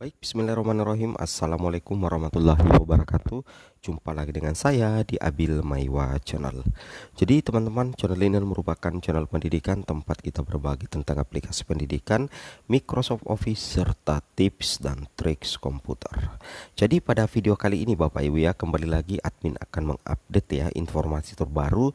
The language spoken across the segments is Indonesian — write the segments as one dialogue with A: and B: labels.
A: Baik, bismillahirrahmanirrahim. Assalamualaikum warahmatullahi wabarakatuh. Jumpa lagi dengan saya di Abil Maiwa Channel. Jadi teman-teman, channel ini merupakan channel pendidikan tempat kita berbagi tentang aplikasi pendidikan, Microsoft Office, serta tips dan triks komputer. Jadi pada video kali ini Bapak Ibu ya, kembali lagi admin akan mengupdate ya informasi terbaru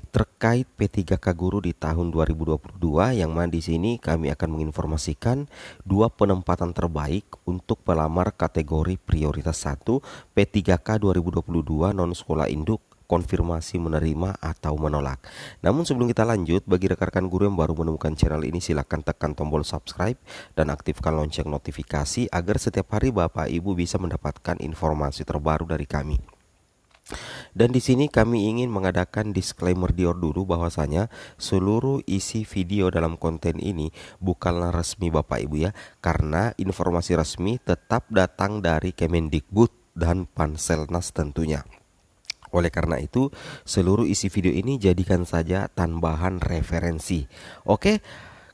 A: terkait P3K Guru di tahun 2022, yang mana di sini kami akan menginformasikan dua penempatan terbaik untuk pelamar kategori prioritas 1 P3K 2022 non sekolah induk, konfirmasi menerima atau menolak. Namun sebelum kita lanjut, bagi rekan-rekan guru yang baru menemukan channel ini, silakan tekan tombol subscribe dan aktifkan lonceng notifikasi agar setiap hari Bapak Ibu bisa mendapatkan informasi terbaru dari kami. Dan di sini kami ingin mengadakan disclaimer dulu bahwasanya seluruh isi video dalam konten ini bukanlah resmi Bapak Ibu ya, karena informasi resmi tetap datang dari Kemendikbud dan Panselnas tentunya. Oleh karena itu, seluruh isi video ini jadikan saja tambahan referensi. Oke,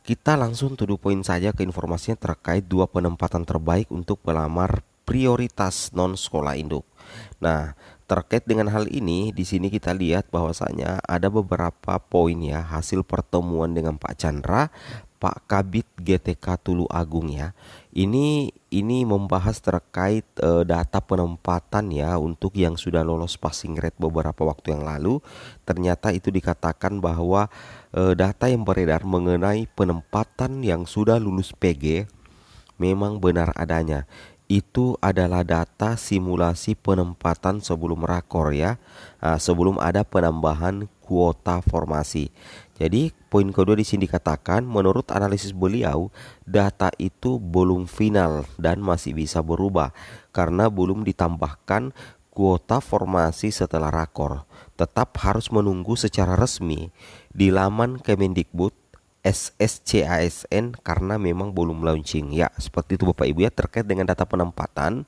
A: kita langsung to the point saja ke informasinya terkait dua penempatan terbaik untuk pelamar prioritas non sekolah induk. Nah, terkait dengan hal ini, di sini kita lihat bahwasanya ada beberapa poin ya hasil pertemuan dengan Pak Chandra, Pak Kabid GTK Tulu Agung ya. Ini membahas terkait data penempatan ya untuk yang sudah lolos passing grade beberapa waktu yang lalu. Ternyata itu dikatakan bahwa data yang beredar mengenai penempatan yang sudah lulus PG memang benar adanya. Itu adalah data simulasi penempatan sebelum rakor ya, sebelum ada penambahan kuota formasi. Jadi poin kedua di sini dikatakan menurut analisis beliau data itu belum final dan masih bisa berubah karena belum ditambahkan kuota formasi setelah rakor. Tetap harus menunggu secara resmi di laman Kemendikbud SSCASN karena memang belum launching ya, seperti itu Bapak Ibu ya. Terkait dengan data penempatan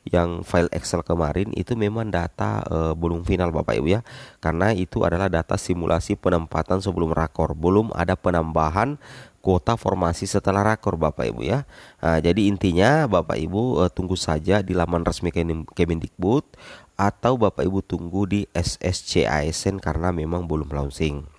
A: yang file Excel kemarin itu memang data belum final Bapak Ibu ya, karena itu adalah data simulasi penempatan sebelum rakor, belum ada penambahan kuota formasi setelah rakor Bapak Ibu ya. Jadi intinya Bapak Ibu tunggu saja di laman resmi Kemendikbud atau Bapak Ibu tunggu di SSCASN karena memang belum launching.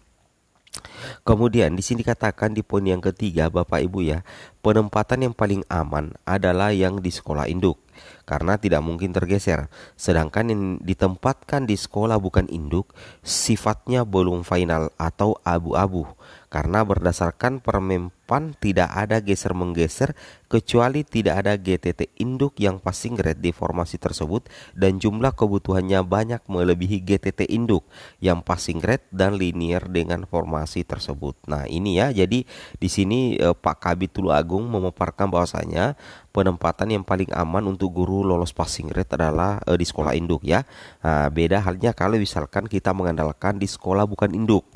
A: Kemudian di sini dikatakan di poin yang ketiga Bapak Ibu ya, penempatan yang paling aman adalah yang di sekolah induk karena tidak mungkin tergeser. Sedangkan yang ditempatkan di sekolah bukan induk sifatnya belum final atau abu-abu karena berdasarkan Permenpan tidak ada geser-menggeser kecuali tidak ada GTT induk yang passing grade di formasi tersebut dan jumlah kebutuhannya banyak melebihi GTT induk yang passing grade dan linear dengan formasi tersebut. Nah, ini ya. Jadi di sini Pak Kabid Tulu Agung memaparkan bahwasanya penempatan yang paling aman untuk guru lolos passing grade adalah di sekolah induk ya. Nah, beda halnya kalau misalkan kita mengandalkan di sekolah bukan induk.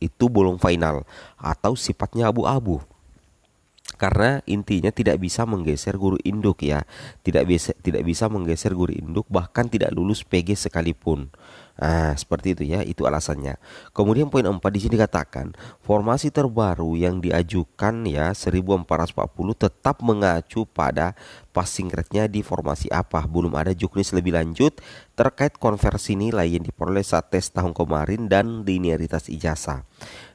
A: Itu belum final atau sifatnya abu-abu. Karena intinya tidak bisa menggeser guru induk ya. Tidak bisa menggeser guru induk bahkan tidak lulus PG sekalipun. Nah, seperti itu ya, itu alasannya. Kemudian poin 4 di sini dikatakan, formasi terbaru yang diajukan ya 1440 tetap mengacu pada passing grade-nya di formasi apa. Belum ada juknis lebih lanjut terkait konversi nilai yang diperoleh saat tes tahun kemarin dan linearitas ijazah.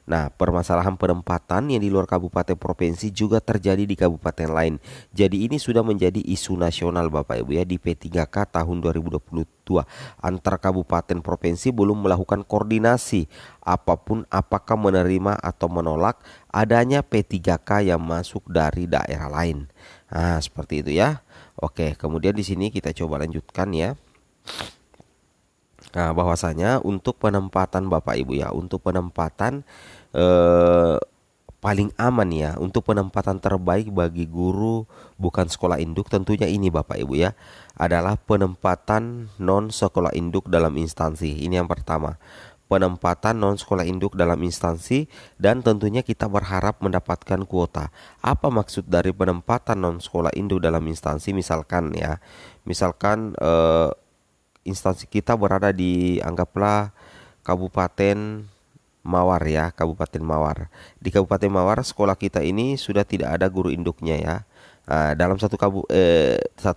A: Nah, permasalahan penempatan yang di luar kabupaten provinsi juga terjadi di kabupaten lain. Jadi ini sudah menjadi isu nasional Bapak Ibu ya di P3K tahun 2022. Antar kabupaten provinsi belum melakukan koordinasi apapun apakah menerima atau menolak adanya P3K yang masuk dari daerah lain. Nah, seperti itu ya. Oke, kemudian di sini kita coba lanjutkan ya. Nah, bahwasanya untuk penempatan Bapak Ibu ya, untuk penempatan eh, paling aman ya, untuk penempatan terbaik bagi guru bukan sekolah induk tentunya ini Bapak Ibu ya, adalah penempatan non sekolah induk dalam instansi. Ini yang pertama. Penempatan non sekolah induk dalam instansi dan tentunya kita berharap mendapatkan kuota. Apa maksud dari penempatan non sekolah induk dalam instansi? Misalkan ya, misalkan instansi kita berada di anggaplah Kabupaten Mawar ya, Kabupaten Mawar. Di Kabupaten Mawar sekolah kita ini sudah tidak ada guru induknya ya. Dalam satu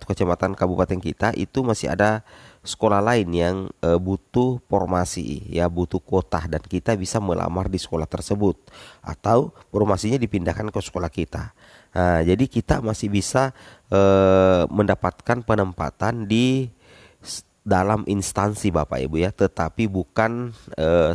A: kecamatan kabupaten kita itu masih ada sekolah lain yang butuh formasi, ya butuh kuota, dan kita bisa melamar di sekolah tersebut atau formasinya dipindahkan ke sekolah kita. Jadi kita masih bisa mendapatkan penempatan di dalam instansi Bapak Ibu ya, tetapi bukan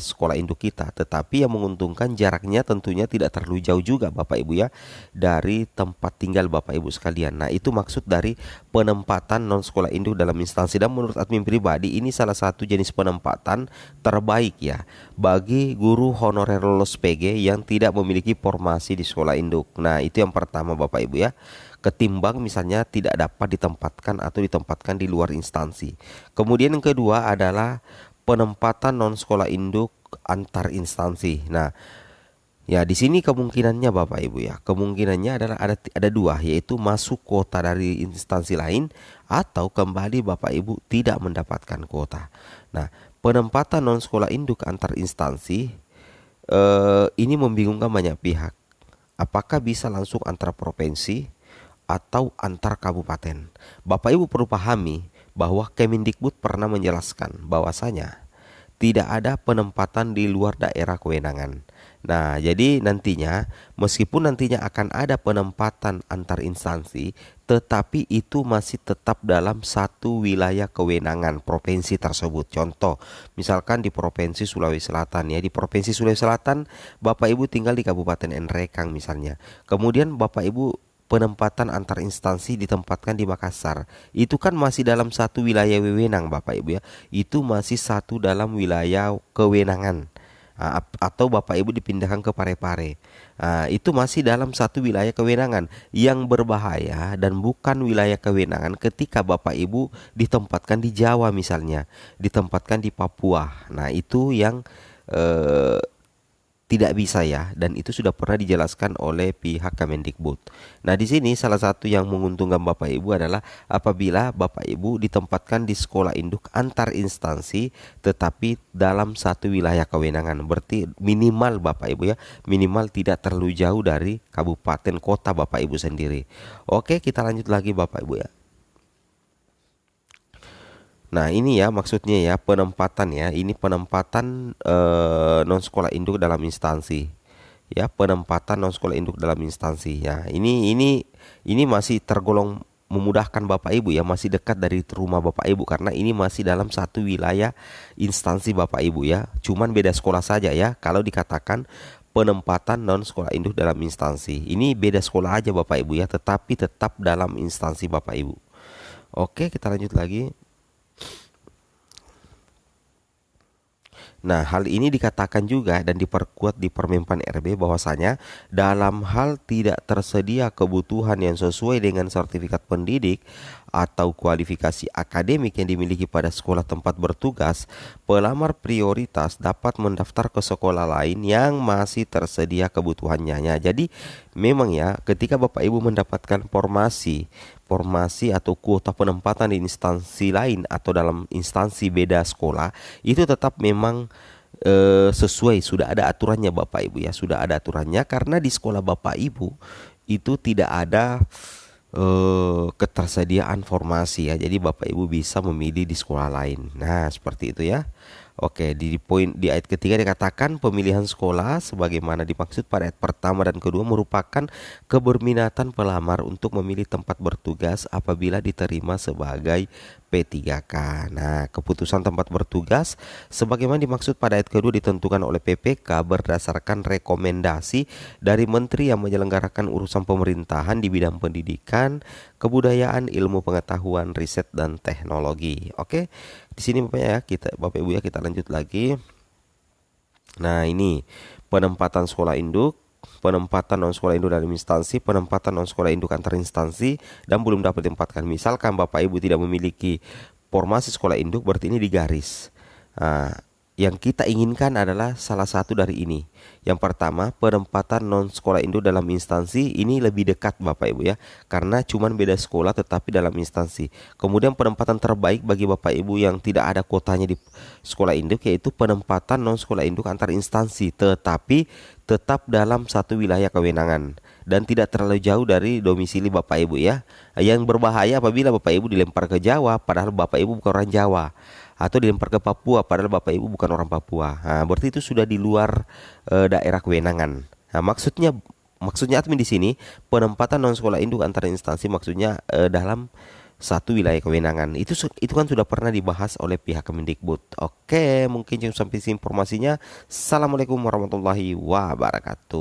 A: sekolah induk kita. Tetapi yang menguntungkan jaraknya tentunya tidak terlalu jauh juga Bapak Ibu ya dari tempat tinggal Bapak Ibu sekalian. Nah, itu maksud dari penempatan non sekolah induk dalam instansi, dan menurut admin pribadi ini salah satu jenis penempatan terbaik ya bagi guru honorer lulus PG yang tidak memiliki formasi di sekolah induk. Nah, itu yang pertama Bapak Ibu ya, ketimbang misalnya tidak dapat ditempatkan atau ditempatkan di luar instansi. Kemudian yang kedua adalah penempatan non sekolah induk antar instansi. Nah, ya di sini kemungkinannya Bapak Ibu ya, kemungkinannya adalah ada dua, yaitu masuk kuota dari instansi lain atau kembali Bapak Ibu tidak mendapatkan kuota. Nah, penempatan non sekolah induk antar instansi ini membingungkan banyak pihak. Apakah bisa langsung antar provinsi atau antar kabupaten? Bapak Ibu perlu pahami bahwa Kemendikbud pernah menjelaskan bahwasanya tidak ada penempatan di luar daerah kewenangan. Nah, jadi nantinya meskipun nantinya akan ada penempatan antar instansi, tetapi itu masih tetap dalam satu wilayah kewenangan provinsi tersebut. Contoh, misalkan di Provinsi Sulawesi Selatan ya, di Provinsi Sulawesi Selatan Bapak Ibu tinggal di Kabupaten Nrekang misalnya. Kemudian Bapak Ibu penempatan antar instansi ditempatkan di Makassar, itu kan masih dalam satu wilayah wewenang Bapak Ibu ya, itu masih satu dalam wilayah kewenangan. Atau Bapak Ibu dipindahkan ke Parepare, itu masih dalam satu wilayah kewenangan. Yang berbahaya dan bukan wilayah kewenangan ketika Bapak Ibu ditempatkan di Jawa misalnya, ditempatkan di Papua. Nah, itu yang eh, tidak bisa ya, dan itu sudah pernah dijelaskan oleh pihak Kemendikbud. Nah, di sini salah satu yang menguntungkan Bapak Ibu adalah apabila Bapak Ibu ditempatkan di sekolah induk antar instansi tetapi dalam satu wilayah kewenangan. Berarti minimal Bapak Ibu ya, minimal tidak terlalu jauh dari kabupaten kota Bapak Ibu sendiri. Oke, kita lanjut lagi Bapak Ibu ya. Nah, ini ya maksudnya ya penempatan ya. Ini penempatan non sekolah induk dalam instansi. Ya, penempatan non sekolah induk dalam instansi. Ya, ini masih tergolong memudahkan Bapak Ibu ya, masih dekat dari rumah Bapak Ibu karena ini masih dalam satu wilayah instansi Bapak Ibu ya. Cuman beda sekolah saja ya. Kalau dikatakan penempatan non sekolah induk dalam instansi, ini beda sekolah aja Bapak Ibu ya, tetapi tetap dalam instansi Bapak Ibu. Oke, kita lanjut lagi. Nah, hal ini dikatakan juga dan diperkuat di Permenpan RB bahwasanya dalam hal tidak tersedia kebutuhan yang sesuai dengan sertifikat pendidik atau kualifikasi akademik yang dimiliki pada sekolah tempat bertugas, pelamar prioritas dapat mendaftar ke sekolah lain yang masih tersedia kebutuhannya. Ya, jadi memang ya ketika Bapak Ibu mendapatkan formasi atau kuota penempatan di instansi lain atau dalam instansi beda sekolah, itu tetap memang sesuai, sudah ada aturannya Bapak Ibu ya, sudah ada aturannya karena di sekolah Bapak Ibu itu tidak ada ketersediaan formasi ya. Jadi Bapak Ibu bisa memilih di sekolah lain. Nah, seperti itu ya. Oke, di ayat ketiga dikatakan pemilihan sekolah sebagaimana dimaksud pada ayat pertama dan kedua merupakan keberminatan pelamar untuk memilih tempat bertugas apabila diterima sebagai P3K. Nah, keputusan tempat bertugas sebagaimana dimaksud pada ayat kedua ditentukan oleh PPK berdasarkan rekomendasi dari menteri yang menyelenggarakan urusan pemerintahan di bidang pendidikan, kebudayaan, ilmu pengetahuan, riset dan teknologi. Oke. Di sini Bapak Ibu ya, kita lanjut lagi. Nah, ini penempatan sekolah induk, penempatan non sekolah induk dalam instansi, penempatan non sekolah induk antar instansi dan belum dapat ditempatkan. Misalkan Bapak Ibu tidak memiliki formasi sekolah induk, berarti ini digaris. Nah, yang kita inginkan adalah salah satu dari ini. Yang pertama, penempatan non sekolah induk dalam instansi ini lebih dekat Bapak Ibu ya, karena cuman beda sekolah tetapi dalam instansi. Kemudian penempatan terbaik bagi Bapak Ibu yang tidak ada kuotanya di sekolah induk yaitu penempatan non sekolah induk antar instansi tetapi tetap dalam satu wilayah kewenangan. dan tidak terlalu jauh dari domisili Bapak Ibu ya. Yang berbahaya apabila Bapak Ibu dilempar ke Jawa padahal Bapak Ibu bukan orang Jawa, atau dilempar ke Papua padahal Bapak Ibu bukan orang Papua. Nah, berarti itu sudah di luar daerah kewenangan. Nah, maksudnya admin di sini penempatan non sekolah induk antar instansi maksudnya dalam satu wilayah kewenangan. Itu kan sudah pernah dibahas oleh pihak Kemendikbud. Oke, mungkin sampai sini informasinya. Assalamualaikum warahmatullahi wabarakatuh.